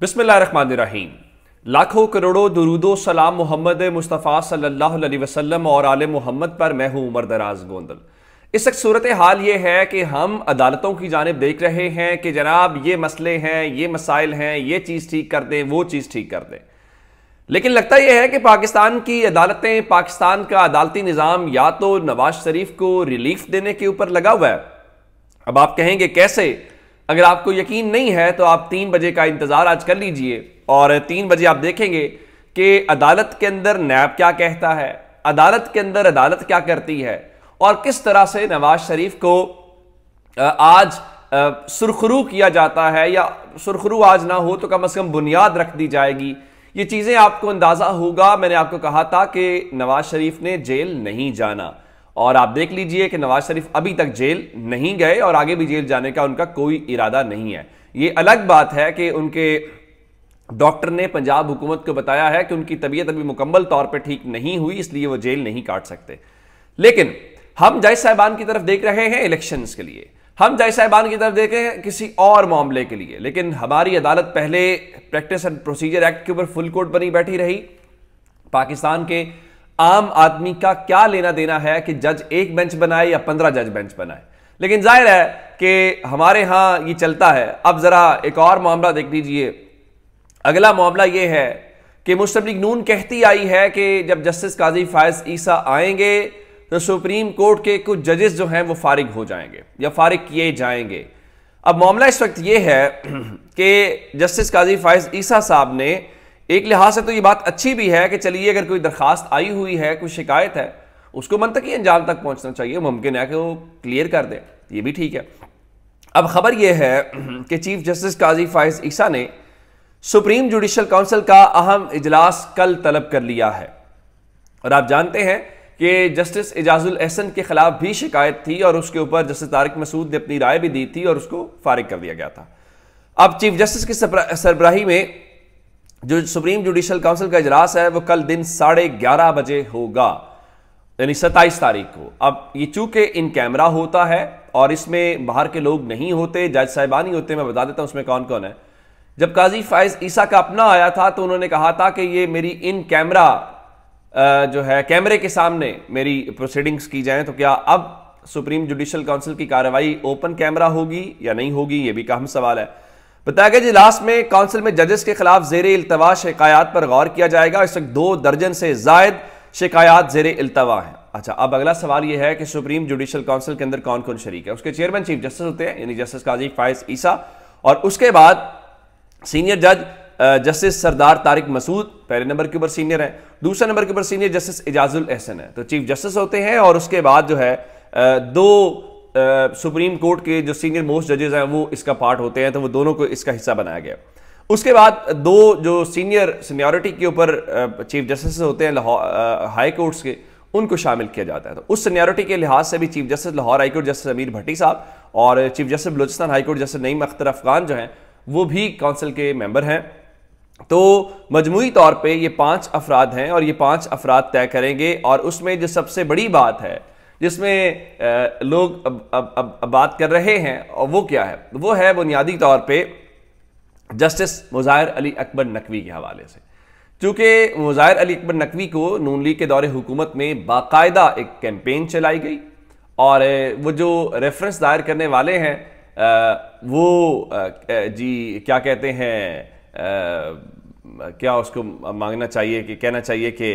बिस्मिल्लाहिर्रहमानिर्रहीम। लाखों करोड़ों दुरूदो सलाम मोहम्मद मुस्तफ़ा सल्लल्लाहु अलैहि वसल्लम और आले मोहम्मद पर मैं हूँ उमर दराज गोंदल। इस वक्त सूरत हाल ये है कि हम अदालतों की जानिब देख रहे हैं कि जनाब ये मसले हैं, ये मसाइल हैं, ये चीज़ ठीक कर दें, वो चीज़ ठीक कर दें। लेकिन लगता यह है कि पाकिस्तान की अदालतें, पाकिस्तान का अदालती निज़ाम या तो नवाज शरीफ को रिलीफ देने के ऊपर लगा हुआ है। अब आप कहेंगे कैसे? अगर आपको यकीन नहीं है तो आप 3 बजे का इंतज़ार आज कर लीजिए और 3 बजे आप देखेंगे कि अदालत के अंदर नैब क्या कहता है, अदालत के अंदर अदालत क्या करती है और किस तरह से नवाज शरीफ को आज सुरखरू किया जाता है, या सुरखरू आज ना हो तो कम से कम बुनियाद रख दी जाएगी। ये चीज़ें आपको अंदाज़ा होगा। मैंने आपको कहा था कि नवाज शरीफ ने जेल नहीं जाना, और आप देख लीजिए कि नवाज शरीफ अभी तक जेल नहीं गए और आगे भी जेल जाने का उनका कोई इरादा नहीं है। ये अलग बात है कि उनके डॉक्टर ने पंजाब हुकूमत को बताया है कि उनकी तबीयत अभी मुकम्मल तौर पे ठीक नहीं हुई, इसलिए वो जेल नहीं काट सकते। लेकिन हम जज साहिबान की तरफ देख रहे हैं इलेक्शंस के लिए, हम जज साहिबान की तरफ देख रहे हैं किसी और मामले के लिए। लेकिन हमारी अदालत पहले प्रैक्टिस एंड प्रोसीजर एक्ट के ऊपर फुल कोर्ट बनी बैठी रही। पाकिस्तान के आम आदमी का क्या लेना देना है कि जज एक बेंच बनाए या 15 जज बेंच बनाए। लेकिन जाहिर है कि हमारे यहां ये चलता है। अब जरा एक और मामला देख लीजिए। अगला मामला ये है कि मुस्लिम लीग नून कहती आई है कि जब जस्टिस काजी फायज ईसा आएंगे तो सुप्रीम कोर्ट के कुछ जजेस जो हैं वो फारिग हो जाएंगे या फारिग किए जाएंगे। अब मामला इस वक्त ये है कि जस्टिस काजी फायज ईसा साहब ने, एक लिहाज से तो ये बात अच्छी भी है कि चलिए अगर कोई दरखास्त आई हुई है, कोई शिकायत है, उसको मंतकी अंजाम तक पहुंचना चाहिए, मुमकिन है कि वो क्लियर कर दे, ये भी ठीक है। अब खबर ये है कि चीफ जस्टिस काजी फायज ईसा ने सुप्रीम जुडिशल काउंसिल का अहम इजलास कल तलब कर लिया है। और आप जानते हैं कि जस्टिस एजाजुल एहसन के खिलाफ भी शिकायत थी और उसके ऊपर जस्टिस तारिक मसूद ने अपनी राय भी दी थी और उसको फारिग कर दिया गया था। अब चीफ जस्टिस की सरबराही में जो सुप्रीम जुडिशल काउंसिल का इजलास है वो कल दिन 11:30 बजे होगा, यानी 27 तारीख को। अब ये चूंकि इन कैमरा होता है और इसमें बाहर के लोग नहीं होते, जज साहिबान ही होते। मैं बता देता हूं उसमें कौन कौन है। जब काजी फायज ईसा का अपना आया था तो उन्होंने कहा था कि ये मेरी इन कैमरा जो है कैमरे के सामने मेरी प्रोसीडिंग्स की जाएं, तो क्या अब सुप्रीम जुडिशल काउंसिल की कार्रवाई ओपन कैमरा होगी या नहीं होगी, ये भी अहम सवाल है। बताया गया इजलास में काउंसिल में जजेस के खिलाफ जेर इल्तवा शिकायत पर गौर किया जाएगा। इस वक्त 2 दर्जन से जायद शिकायत जेर इल्तवा है। अच्छा, अब अगला सवाल यह है कि सुप्रीम जुडिशल काउंसिल के अंदर कौन कौन शरीक है। उसके चेयरमैन चीफ जस्टिस होते हैं, यानी जस्टिस काजी फायज ईसा, और उसके बाद सीनियर जज जस्टिस सरदार तारिक मसूद पहले नंबर के ऊपर सीनियर है, दूसरे नंबर के ऊपर सीनियर जस्टिस एजाजुल एहसन है। तो चीफ जस्टिस होते हैं और उसके बाद जो है 2 सुप्रीम कोर्ट के जो सीनियर मोस्ट जजेस हैं वो इसका पार्ट होते हैं, तो वो दोनों को इसका हिस्सा बनाया गया। उसके बाद 2 जो सीनियरिटी के ऊपर चीफ जस्टिस होते हैं हाई कोर्ट्स के, उनको शामिल किया जाता है। तो उस सीनियरिटी के लिहाज से भी chief justice Lahore high court justice अमीर भट्टी साहब और chief justice Balochistan high court justice Naeem Akhtar Afghan जो हैं वो भी काउंसिल के मेंबर हैं। तो मजमूई तौर पे ये 5 अफराद हैं और ये 5 अफराद तय करेंगे। और उसमें जो सबसे बड़ी बात है जिसमें लोग अब बात कर रहे हैं, और वो क्या है, वो है बुनियादी तौर पे जस्टिस मुज़ाहिर अली अकबर नकवी के हवाले से। चूंकि मुज़ाहिर अली अकबर नकवी को नून लीग के दौरे हुकूमत में बाकायदा एक कैंपेन चलाई गई और वो जो रेफरेंस दायर करने वाले हैं वो जी क्या कहते हैं, क्या उसको मांगना चाहिए कि कहना चाहिए कि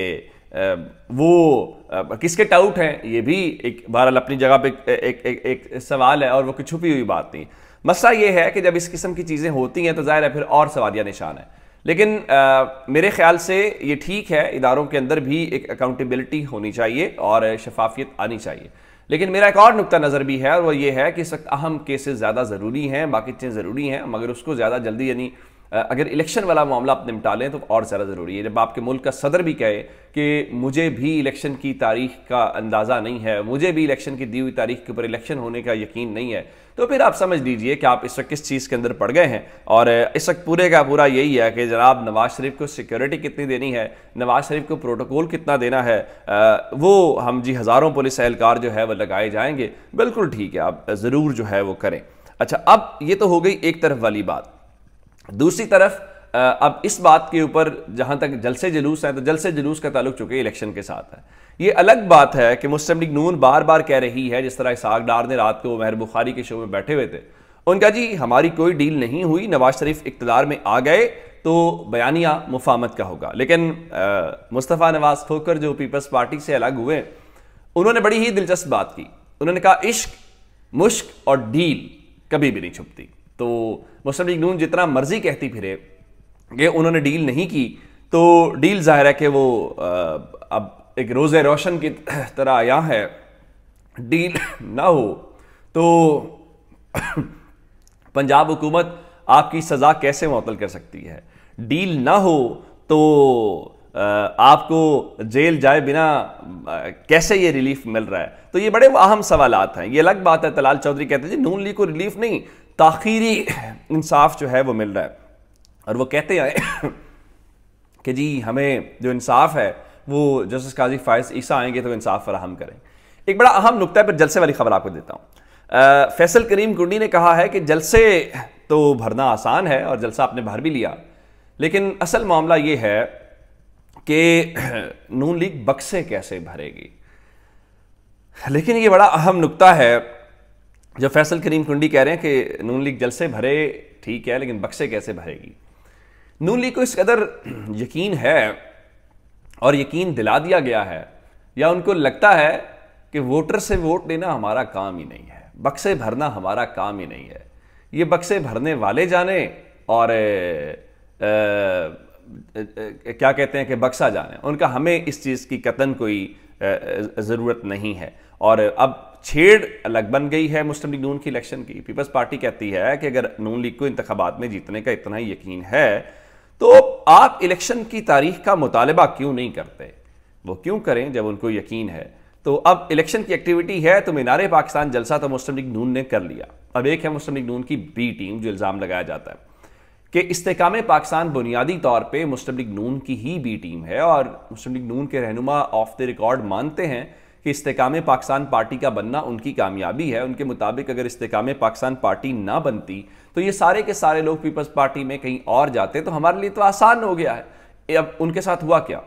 वो किसके टाउट हैं, ये भी एक बहरहाल अपनी जगह पे एक सवाल है और वो कोई छुपी हुई बात नहीं। मसला ये है कि जब इस किस्म की चीज़ें होती हैं तो ज़ाहिर है फिर और सवालिया निशान है। लेकिन मेरे ख्याल से ये ठीक है, इदारों के अंदर भी एक अकाउंटेबिलिटी होनी चाहिए और शफाफियत आनी चाहिए। लेकिन मेरा एक और नुक्ता नज़र भी है और वो ये है कि इस वक्त अहम केसेस ज़्यादा ज़रूरी हैं, बाकी चीज़ें ज़रूरी हैं, मगर उसको ज़्यादा जल्दी, यानी अगर इलेक्शन वाला मामला आप निपटा लें तो और ज़्यादा ज़रूरी है। जब आपके मुल्क का सदर भी कहे कि मुझे भी इलेक्शन की तारीख का अंदाज़ा नहीं है, मुझे भी इलेक्शन की दी हुई तारीख के ऊपर इलेक्शन होने का यकीन नहीं है, तो फिर आप समझ लीजिए कि आप इस वक्त किस चीज़ के अंदर पड़ गए हैं। और इस वक्त पूरे का पूरा यही है कि जनाब नवाज शरीफ को सिक्योरिटी कितनी देनी है, नवाज शरीफ को प्रोटोकॉल कितना देना है, वो हम जी हज़ारों पुलिस एहलकार जो है वो लगाए जाएंगे। बिल्कुल ठीक है, आप ज़रूर जो है वो करें। अच्छा, अब ये तो हो गई एक तरफ वाली बात। दूसरी तरफ اب اس بات کے اوپر جہاں تک جلسے جلوس ہیں تو جلسے جلوس کا تعلق چونکہ الیکشن کے ساتھ ہے. یہ الگ بات ہے کہ مسلم لیگ نون بار بار کہہ رہی ہے، جس طرح اسحاق ڈار نے رات کو مہر بخاری کے شو میں بیٹھے ہوئے تھے، ان کا جی ہماری کوئی ڈیل نہیں ہوئی، نواز شریف اقتدار میں آ گئے تو بیانیہ مفاہمت کا ہوگا. لیکن مصطفیٰ نواز کھوکھر جو پیپلز پارٹی سے الگ ہوئے، انہوں نے بڑی ہی دلچسپ بات کی. انہوں نے کہا عشق، مشق اور ڈیل کبھی بھی نہیں چھپتی. تو مسلم لیگ نون جتنا مرضی کہتی پھرے کہ انہوں نے ڈیل نہیں کی، تو ڈیل ظاہر ہے کہ وہ اب ایک روز روشن کی طرح آیا ہے. ڈیل نہ ہو تو پنجاب حکومت آپ کی سزا کیسے معطل کر سکتی ہے؟ ڈیل نہ ہو تو آپ کو جیل جائے بنا کیسے یہ ریلیف مل رہا ہے؟ تو یہ بڑے اہم سوالات ہیں. یہ الگ بات ہے طلال چودھری کہتے ہیں جی نون لیگ کو ریلیف نہیں، تاخیری انصاف جو ہے وہ مل رہا ہے. اور وہ کہتے ہیں کہ جی ہمیں جو انصاف ہے وہ جسٹس قاضی فائز عیسیٰ آئیں گے تو انصاف فراہم کریں. ایک بڑا اہم نقطہ ہے، پھر جلسے والی خبر آپ کو دیتا ہوں. فیصل کریم کنڈی نے کہا ہے کہ جلسے تو بھرنا آسان ہے اور جلسہ آپ نے بھر بھی لیا، لیکن اصل معاملہ یہ ہے کہ نون لیگ بکسے کیسے بھرے گی. لیکن یہ بڑا اہم نقطہ ہے جو فیصل کریم کنڈی کہہ رہے ہیں کہ نون لیگ جلسے بھرے ٹھیک ہے، لیکن بکسے کیسے بھرے گی. نون لیگ کو اس قدر یقین ہے اور یقین دلا دیا گیا ہے، یا ان کو لگتا ہے کہ ووٹر سے ووٹ لینا ہمارا کام ہی نہیں ہے، بکسے بھرنا ہمارا کام ہی نہیں ہے. یہ بکسے بھرنے والے جانے اور کیا کہتے ہیں کہ بکسا جانے، ان کا ہمیں اس چیز کی قطعاً کوئی ضرورت نہیں ہے. اور اب چھیڑ الگ بن گئی ہے مسلم لیگ نون کی الیکشن کی. پیپلز پارٹی کہتی ہے کہ اگر نون لیگ کو انتخابات میں جیتنے کا اتنا ہی یقین ہے تو آپ الیکشن کی تاریخ کا مطالبہ کیوں نہیں کرتے؟ وہ کیوں کریں جب ان کو یقین ہے. تو اب الیکشن کی ایکٹیویٹی ہے تو مینار پاکستان جلسہ تو مسلم لیگ نون نے کر لیا. اب ایک ہے مسلم لیگ نون کی بی ٹیم جو الزام لگایا جاتا ہے کہ استحکام پاکستان بنیادی طور پہ مسلم لیگ نون کی ہی بی ٹیم ہے، اور مسلم لیگ نون کے رہنما آف دی ریکارڈ مانتے ہیں کہ استحکام پاکستان پارٹی کا بننا ان کی کامیابی ہے. ان کے مطابق اگر استحکام پاکستان پارٹی نہ بنتی تو یہ سارے کے سارے لوگ پیپلز پارٹی میں کہیں اور جاتے تو ہمارے لیے تو آسان ہو گیا ہے. اب ان کے ساتھ ہوا کیا؟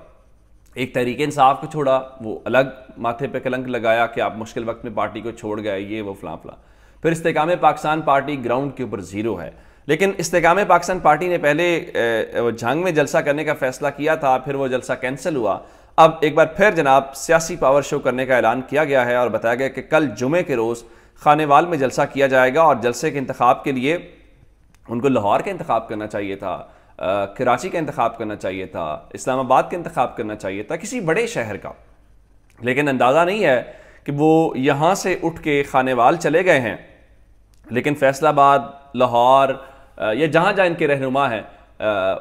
ایک تحریک انصاف کو چھوڑا، وہ الگ ماتھے پہ کلنک لگایا کہ آپ مشکل وقت میں پارٹی کو چھوڑ گئے، یہ وہ فلاں فلاں. پھر استحکام پاکستان پارٹی گراؤنڈ کے اوپر زیرو ہے. لیکن استحکام پاکستان پارٹی نے پہلے جھنگ میں جلسہ کرنے کا فیصلہ کیا تھا، پھر وہ جلسہ کینسل ہوا. اب ایک بار پھر جناب سیاسی پاور شو کرنے کا اعلان کیا گیا ہے اور بتایا گیا کہ کل جمعے کے روز خانے وال میں جلسہ کیا جائے گا، اور جلسے کے انتخاب کے لیے ان کو لاہور کا انتخاب کرنا چاہیے تھا، کراچی کا انتخاب کرنا چاہیے تھا، اسلام آباد کا انتخاب کرنا چاہیے تھا، کسی بڑے شہر کا. لیکن اندازہ نہیں ہے کہ وہ یہاں سے اٹھ کے خانے وال چلے گئے ہیں، لیکن فیصل آباد، لاہور یا جہاں جہاں ان کے رہنما ہیں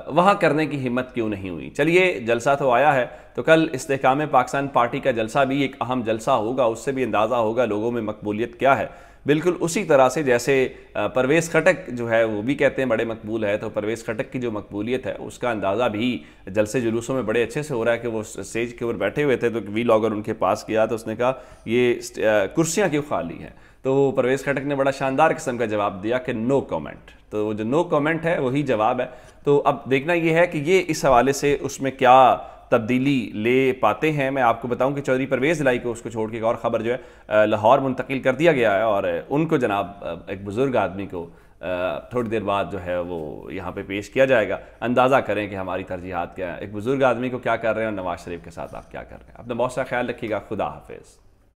وہاں کرنے کی ہمت کیوں نہیں ہوئی. چلیے جلسہ تو آیا ہے، تو کل استحکام پاکستان پارٹی کا جلسہ بھی ایک اہم جلسہ ہوگا، اس سے بھی اندازہ ہوگا لوگوں میں مقبولیت کیا ہے. بالکل اسی طرح سے جیسے پرویز خٹک جو ہے وہ بھی کہتے ہیں بڑے مقبول ہے، تو پرویز خٹک کی جو مقبولیت ہے اس کا اندازہ بھی جلسے جلوسوں میں بڑے اچھے سے ہو رہا ہے کہ وہ اسٹیج کے اوپر بیٹھے ہوئے تھے تو وی لاگر ان کے پاس گیا تو اس نے کہا یہ کرسیاں کیوں خالی ہیں، تو پرویز خٹک نے بڑا شاندار قسم کا جواب دیا کہ نو کامنٹ. تو جو نو کامنٹ ہے وہی جواب ہے. تو اب دیکھنا یہ ہے کہ یہ اس حوالے سے اس میں کیا تبدیلی لے پاتے ہیں. میں آپ کو بتاؤں کہ چودھری پرویز الہی کو اس کو چھوڑ کے ایک اور خبر جو ہے لاہور منتقل کر دیا گیا ہے، اور ان کو جناب ایک بزرگ آدمی کو تھوڑی دیر بعد جو ہے وہ یہاں پہ پیش کیا جائے گا. اندازہ کریں کہ ہماری ترجیحات کیا ہیں، ایک بزرگ آدمی کو کیا کر رہے ہیں اور نواز شریف کے ساتھ آپ کیا کر رہے ہیں. اپنا بہت سا خیال رکھیے گا. خدا حافظ.